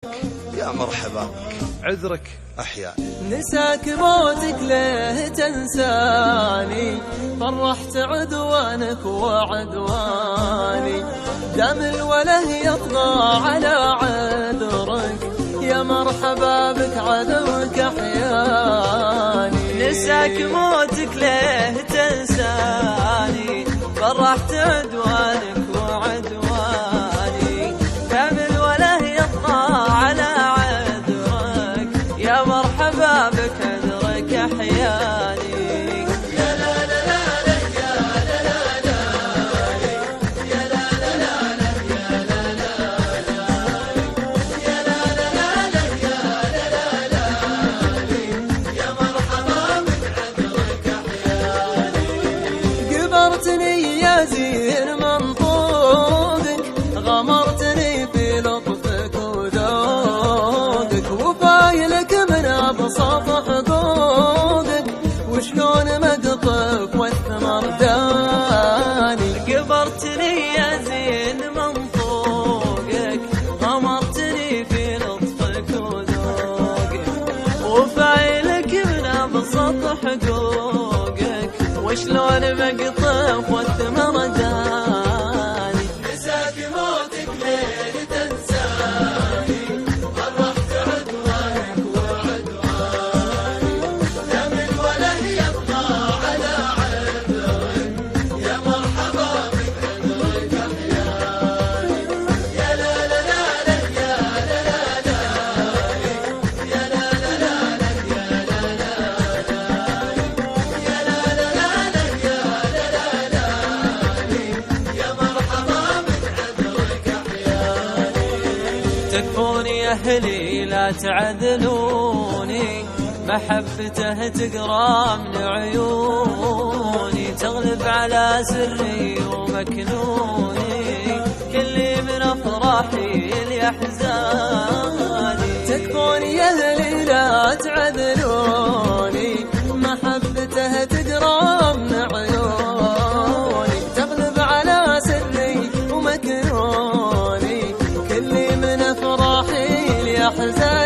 يا مرحبا بك، عذرك أحياء. نساك موتك ليه تنساني، فرحت عدوانك وعدواني، دم الوله يطغى على عذرك، يا مرحبا بك عدوك أحياني. نساك موتك ليه تنساني، فرحت عدوانك وعدواني، دم الوله يطغى على عذرك، يا مرحبا بك عذرك أحياني. غمرتني يا زين منطوقك، غمرتني في لطفك وذوقك، وفايلك من أبسط حقوقك، وشلون مقطف والثمر داني. غمرتني يا زين منطوقك، غمرتني في لطفك وذوقك، وفايلك من أبسط حقوقك، وشلون مقطف والثمر داني. نساك موتك ليه تنساني، فرحت عدوانك وعدواني، دم الوله يطغى على عذرك، يا مرحبا بك عذرك أحياني. يا لا لا لا لك يا لا لا لا، يا لا لا لا لك يا لا لا لا، يا لا لا لا لك يا لا لا لا، يا مرحبا بك عذرك أحياني. تكفوني أهلي لا تعذلوني، محبته تقرا من عيوني، تغلب على سري ومكنوني، كلي من أفراحي لأحزاني. تكفوني يا أهلي لا تعذلوني، محبته تقرا من عيوني، تغلب على سري ومكنوني، كلي من أفراحي لأحزاني.